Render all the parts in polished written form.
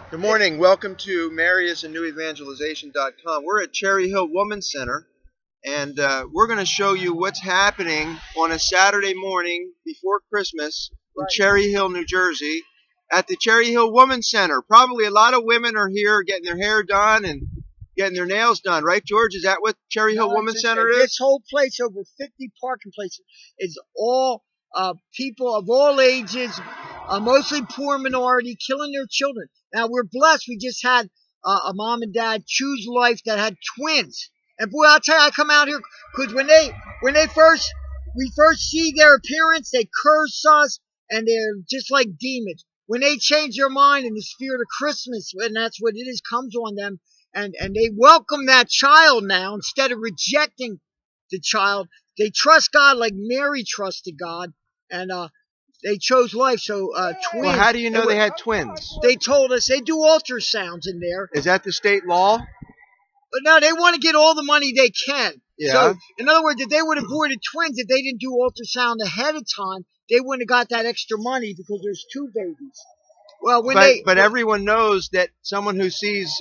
Good morning. Welcome to mariusandnewevangelization.com. We're at Cherry Hill Women's Center, and we're going to show you what's happening on a Saturday morning before Christmas in Cherry Hill, New Jersey, at the Cherry Hill Women's Center. Probably a lot of women are here getting their hair done and getting their nails done, right, George? Is that what Cherry Hill Women's Center is? This whole place, over 50 parking places, is all people of all ages, mostly poor minority, killing their children. Now, we're blessed. We just had a mom and dad choose life that had twins. And boy, I'll tell you, I come out here because when we first see their appearance, they curse us, and they're just like demons. When they change their mind and the spirit of Christmas, and that's what it is, comes on them, and they welcome that child now instead of rejecting the child. They trust God like Mary trusted God, and they chose life. So twins. Well, how do you know they had twins? They told us. They do ultrasounds in there. Is that the state law? But no, they want to get all the money they can. Yeah. So, in other words, if they would have avoided twins, if they didn't do ultrasound ahead of time, they wouldn't have got that extra money because there's two babies. Well, but everyone knows that someone who sees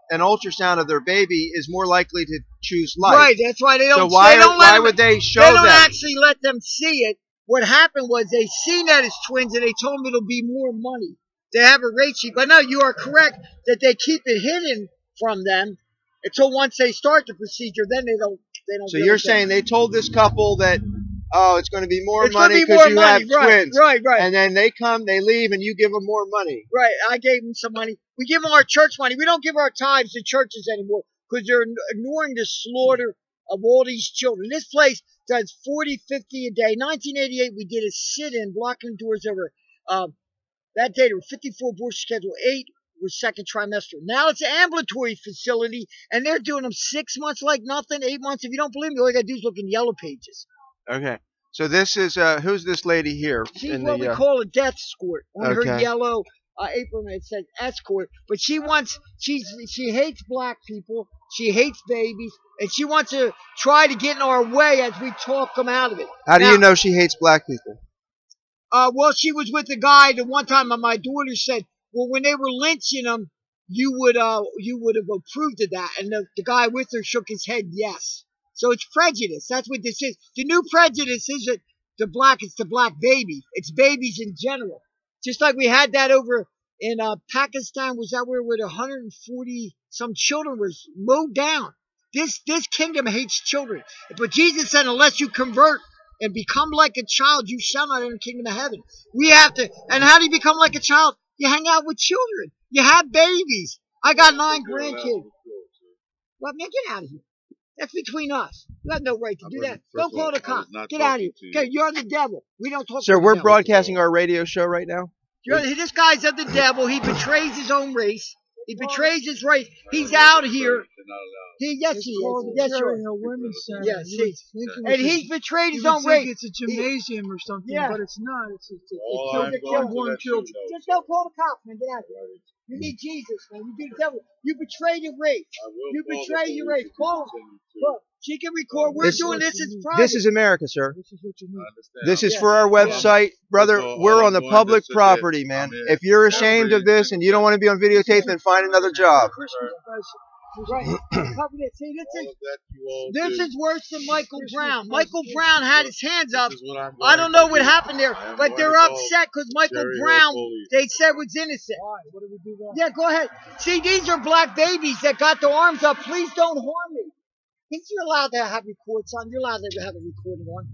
an ultrasound of their baby is more likely to choose life. Right. That's why they don't. So why would they show them? They don't actually let them see it. What happened was they seen that as twins, and they told them it'll be more money. They have a rate sheet. But no, you are correct that they keep it hidden from them until once they start the procedure. Then they don't. So you're saying they told this couple that, oh, it's going to be more money because you have twins. Right. And then they come, they leave, and you give them more money. Right. I gave them some money. We give them our church money. We don't give our tithes to churches anymore because they're ignoring the slaughter of all these children. This place does 40, 50 a day. 1988, we did a sit-in, blocking doors over. That day, there were 54 abortions scheduled. 8 were second trimester. Now it's an ambulatory facility, and they're doing them 6 months like nothing, 8 months. If you don't believe me, all you got to do is look in Yellow Pages. Okay. So this is, who's this lady here? She's what we call a death escort. On her yellow apron, it says escort. But she hates black people. She hates babies. And she wants to try to get in our way as we talk them out of it. How do you know she hates black people? Well, she was with the guy that one time my daughter said, well, when they were lynching them, you would have approved of that. And the guy with her shook his head yes. So it's prejudice. That's what this is. The new prejudice isn't it's the black baby. It's babies in general. Just like we had that over in Pakistan, was that where 140 some children was mowed down. This kingdom hates children. But Jesus said, unless you convert and become like a child, you shall not enter the kingdom of heaven. We have to. And how do you become like a child? You hang out with children. You have babies. I got 9 grandkids. Well, man, get out of here. That's between us. You have no right to do that. Don't call the cops. Get out of here. Okay, you're the devil. We don't talk. Sir, we're broadcasting our radio show right now. This guy's of the devil. He betrays his own race. He betrays his race. He's out here. Yes, he is. Yes, you're. Yes, and he's betrayed his own race. It's a gymnasium or something, but it's not. It's unborn children. Just don't call the cops, man. Get out of here. You need Jesus, man. You do the devil. You betray your race. You betray your race. Call him. Look, she can record. We're doing this as private. This is America, sir. This is what you need. This is for our website. Brother, we're on the public property, man. If you're ashamed of this and you don't want to be on videotape, then find another job. Right. See, this is worse than Michael Brown. Michael Brown had his hands up. I don't know what happened there, but they're upset because Michael Brown, they said, was innocent. Why? What did we do wrong? Yeah, go ahead. See, these are black babies that got their arms up. Please don't harm me. Think you're allowed to have records on? You're allowed to have a recording on.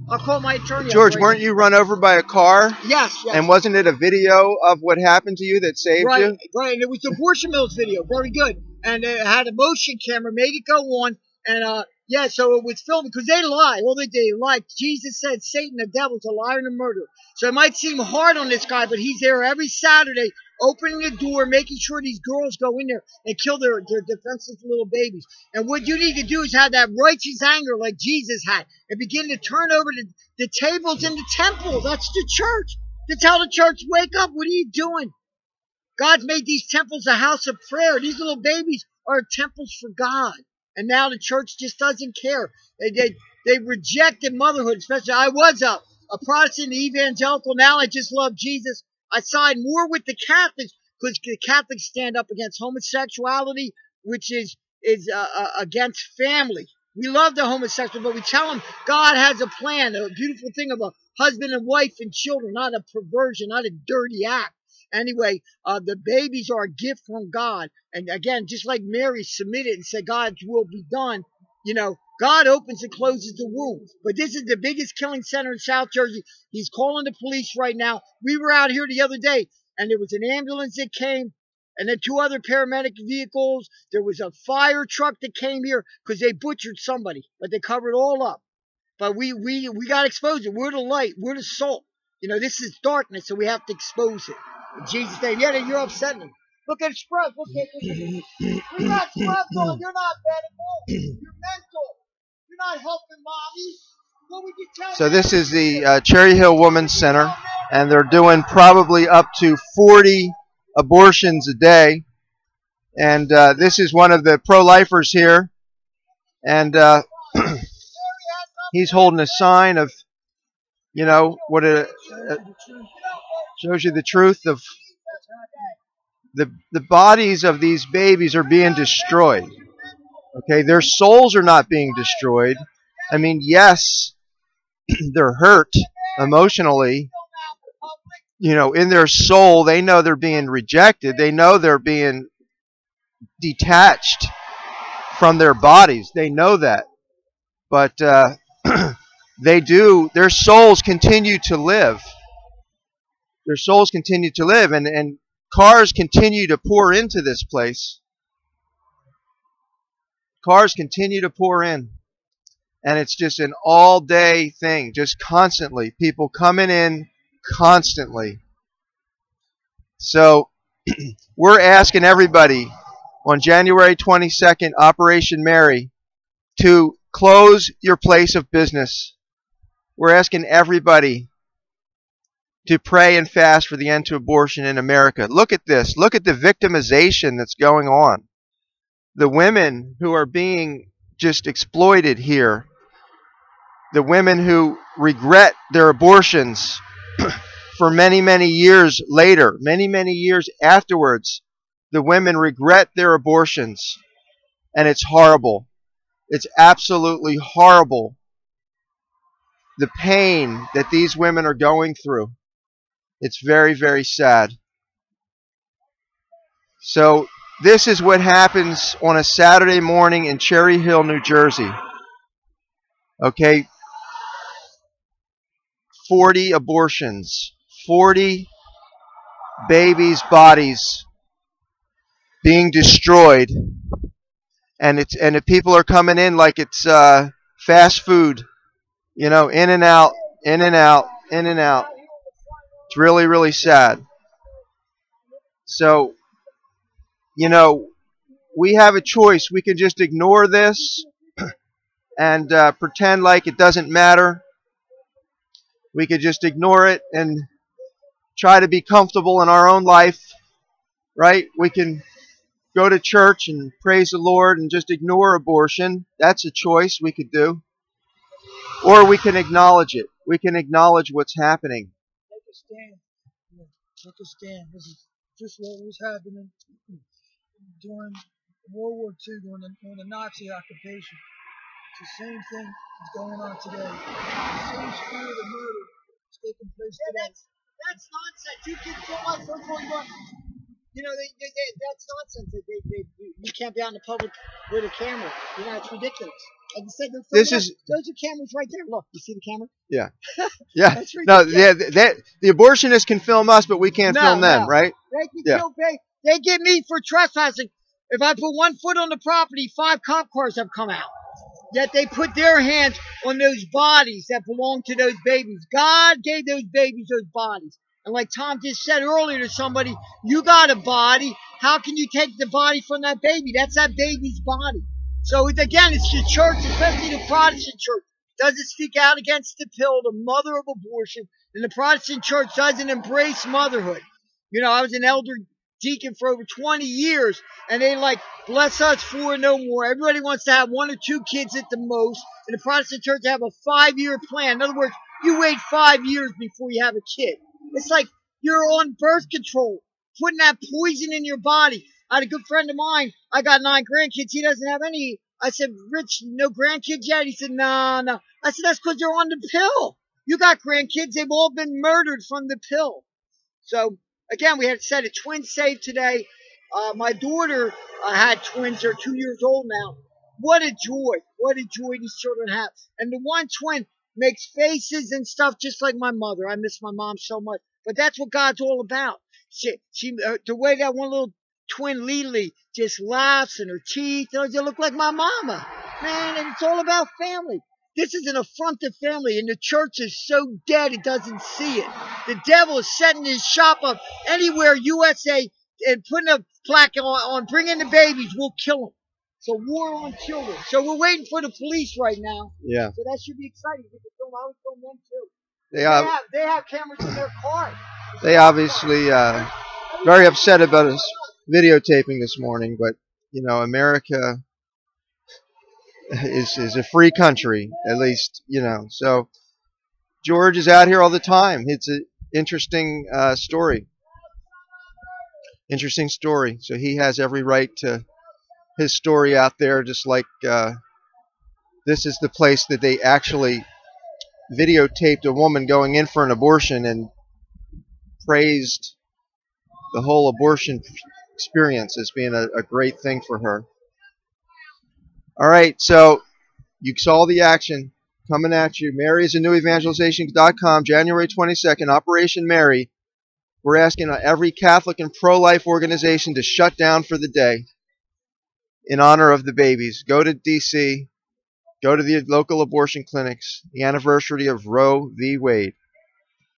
I'll call my attorney. George, weren't you run over by a car? Yes. And wasn't it a video of what happened to you that saved you? Right, and it was the abortion mills video. Very good. And it had a motion camera, made it go on. And, yeah, so it was filmed because they lie. Well, they lie. Jesus said Satan, the devil's a liar and a murderer. So it might seem hard on this guy, but he's there every Saturday opening the door, making sure these girls go in there and kill their defenseless little babies. And what you need to do is have that righteous anger like Jesus had and begin to turn over the tables in the temple. That's the church. To tell the church, wake up. What are you doing? God's made these temples a house of prayer. These little babies are temples for God. And now the church just doesn't care. They rejected motherhood, especially. I was a Protestant evangelical. Now I just love Jesus. I side more with the Catholics because the Catholics stand up against homosexuality, which is against family. We love the homosexual, but we tell them God has a plan, a beautiful thing of a husband and wife and children, not a perversion, not a dirty act. Anyway, the babies are a gift from God. And again, just like Mary submitted and said, God's will be done, you know, God opens and closes the womb. But this is the biggest killing center in South Jersey. He's calling the police right now. We were out here the other day, and there was an ambulance that came, and then 2 other paramedic vehicles. There was a fire truck that came here because they butchered somebody, but they covered it all up. But we got to expose it. We're the light. We're the salt. You know, this is darkness, so we have to expose it. In Jesus' name. Yeah, you're upsetting them. Look at Scrubs. Look at we got Scrubs on. You're not bad at all. You're mental. You're not helping mommy. What would you tell So this is the Cherry Hill Women's Center, and they're doing probably up to 40 abortions a day. And this is one of the pro-lifers here, and he's holding a sign of, you know, what it shows you the truth of the bodies of these babies are being destroyed. Okay, their souls are not being destroyed. I mean, yes, they're hurt emotionally. You know, in their soul, they know they're being rejected. They know they're being detached from their bodies. They know that. But they do, their souls continue to live. Their souls continue to live, and cars continue to pour into this place. Cars continue to pour in. And it's just an all-day thing, just constantly. People coming in constantly. So we're asking everybody on January 22nd, Operation Mary, to close your place of business. We're asking everybody to pray and fast for the end to abortion in America. Look at this. Look at the victimization that's going on. The women who are being just exploited here. The women who regret their abortions for many, many years later, many, many years afterwards. The women regret their abortions. And it's horrible. It's absolutely horrible. The pain that these women are going through. It's very, very sad. So this is what happens on a Saturday morning in Cherry Hill, New Jersey. Okay? 40 abortions. 40 babies' bodies being destroyed. And the people are coming in like it's fast food. You know, in and out, in and out, in and out. It's really, really sad. So, you know, we have a choice. We can just ignore this and pretend like it doesn't matter. We could just ignore it and try to be comfortable in our own life, right? We can go to church and praise the Lord and just ignore abortion. That's a choice we could do. Or we can acknowledge it. We can acknowledge what's happening. Take a stand. Yeah, take a stand. This is just what was happening during World War II, during the Nazi occupation. It's the same thing that's going on today. The same spirit of murder is taking place today. That's nonsense. You can kill my first one. You know, that's nonsense. You can't be out in the public with a camera. You know, it's ridiculous. Like I said, those are cameras right there. Look, you see the camera? Yeah. Yeah. That's No, ridiculous. the abortionists can film us, but we can't film them, right? They get me for trespassing. If I put 1 foot on the property, 5 cop cars have come out. Yet they put their hands on those bodies that belong to those babies. God gave those babies those bodies. And like Tom just said earlier to somebody, you got a body. How can you take the body from that baby? That's that baby's body. So again, it's the church, especially the Protestant church, doesn't speak out against the pill, the mother of abortion. And the Protestant church doesn't embrace motherhood. You know, I was an elder deacon for over 20 years, and they like, bless us for no more. Everybody wants to have 1 or 2 kids at the most. And the Protestant church have a 5-year plan. In other words, you wait 5 years before you have a kid. It's like you're on birth control. putting that poison in your body. I had a good friend of mine. I got 9 grandkids. He doesn't have any. I said, Rich, no grandkids yet? He said, no, no. I said, that's because you're on the pill. You got grandkids. They've all been murdered from the pill. So, again, we had set a twin saved today. My daughter had twins. They're 2 years old now. What a joy. What a joy these children have. And the one twin makes faces and stuff just like my mother. I miss my mom so much. But that's what God's all about. The way that one little twin Lily just laughs and her teeth, they look like my mama. Man, and it's all about family. This is an affront to family, and the church is so dead it doesn't see it. The devil is setting his shop up anywhere, USA, and putting a plaque on bringing the babies, we'll kill them. So war on children. So we're waiting for the police right now. Yeah. So that should be exciting. You can film. I would film them too. They have cameras in their car. They obviously very upset about us videotaping this morning, but you know, America is a free country, at least, you know. So George is out here all the time. It's an interesting story. Interesting story. So he has every right to his story out there, just like this is the place that they actually videotaped a woman going in for an abortion and praised the whole abortion experience as being a great thing for her. All right, so you saw the action coming at you. MaryIsANewEvangelization.com, January 22nd, Operation Mary. We're asking every Catholic and pro-life organization to shut down for the day in honor of the babies. Go to D.C., go to the local abortion clinics, the anniversary of Roe v. Wade.